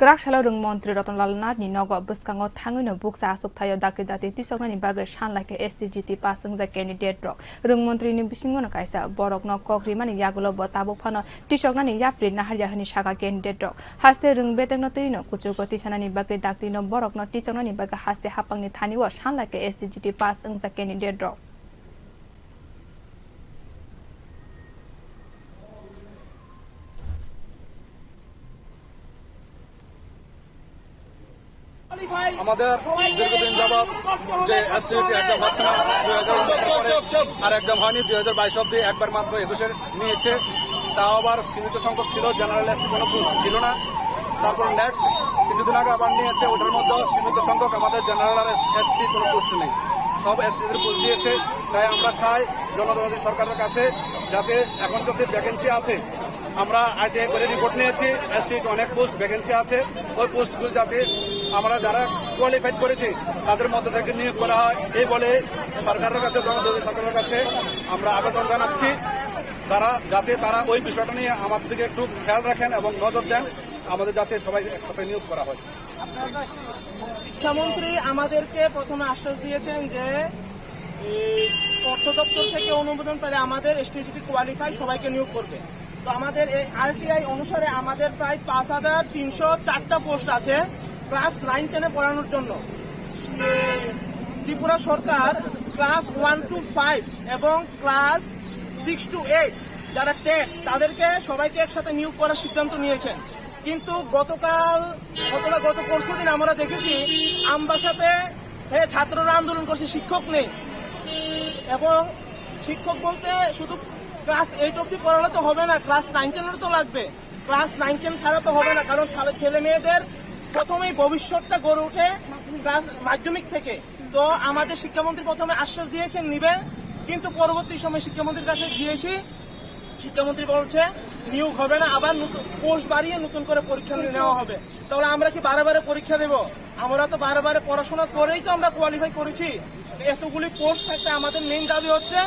Grakshalo Rungmantri Rotnlal Narni Nogo Buskango Tangino books asuk tayo dakidati tisoknani baga shanlake STGT pasang the candidate rock. Rungmantri ni bisingono kaisa borok no kokrimani yagulo botabuk phano tisoknani yapri naharyahani shaka candidate rock. Haste rung beteng no tino kuchugo tisanani baga dakti no borok no tisoknani baga haste hapangni thaniwa shanlake STGT pasang the candidate rock. আমাদের দীর্ঘদিন যাবৎ যে STT একদম হচ্ছে না 2019 আর একদম হয়নি 2022 অব্দি একবার মাত্র 21 নিয়েছে, তাও আবার সীমিত সংখ্যক ছিল, জেনারেল এসটি কোনো পোস্ট ছিল না। তারপর নেক্সট কিছুদিন আগে আবার নিয়েছে, ওটার মধ্যে সীমিত সংখ্যক আমাদের জেনারেল আর এসটি কোনো পোস্ট নেই, সব এসটিদের পোস্ট দিয়েছে। তাই আমরা চাই জনদরদী সরকারের কাছে যাতে এখন যদি ভ্যাকেন্সি আছে, আমরা আইটিআই করে রিপোর্ট নিয়েছি, এসটিতে অনেক পোস্ট ভ্যাকেন্সি আছে, ওই পোস্টগুলো যাতে আমরা যারা কোয়ালিফাইড করেছি তাদের মধ্যে থেকে নিয়োগ করা হয়, এই বলে সরকারের কাছে জনদরদী সরকারের কাছে আমরা আবেদন জানাচ্ছি যাতে তারা ওই বিষয়টা নিয়ে আমাদের দিকে একটু খেয়াল রাখেন এবং নজর দেন, আমাদের যাতে সবাই একসাথে নিয়োগ করা হয়। শিক্ষামন্ত্রী আমাদেরকে প্রথমে আশ্বাস দিয়েছেন যে অর্থ দপ্তর থেকে অনুমোদন পেলে আমাদের এসটিজিটি কোয়ালিফাই সবাইকে নিয়োগ করবে। তো আমাদের এই আরটিআই অনুসারে আমাদের প্রায় 5304টা পোস্ট আছে ক্লাস 9-10 পড়ানোর জন্য। ত্রিপুরা সরকার ক্লাস 1 to 5 এবং ক্লাস 6 to 8 যারা টেট তাদেরকে সবাইকে একসাথে নিয়োগ করার সিদ্ধান্ত নিয়েছেন। কিন্তু গত পরশু দিন আমরা দেখেছি আমবাসাতে ছাত্ররা আন্দোলন করছে, শিক্ষক নেই। এবং শিক্ষক বলতে শুধু ক্লাস 8 অব্দি পড়ালে তো হবে না, ক্লাস 9-10 তো লাগবে। ক্লাস 9-10 ছাড়া তো হবে না, কারণ ছেলে মেয়েদের প্রথমেই ভবিষ্যৎটা গড়ে ওঠে ক্লাস মাধ্যমিক থেকে। তো আমাদের শিক্ষামন্ত্রী প্রথমে আশ্বাস দিয়েছেন নিবে, কিন্তু পরবর্তী সময় শিক্ষামন্ত্রীর কাছে গিয়েছি, শিক্ষামন্ত্রী বলছে নিয়োগ হবে না, আবার পোস্ট বাড়িয়ে নতুন করে পরীক্ষা নেওয়া হবে। তাহলে আমরা কি বারে পরীক্ষা দেব? আমরা তো বারে পড়াশোনা করেই তো আমরা কোয়ালিফাই করেছি। এতগুলি পোস্ট থাকতে আমাদের মেইন দাবি হচ্ছে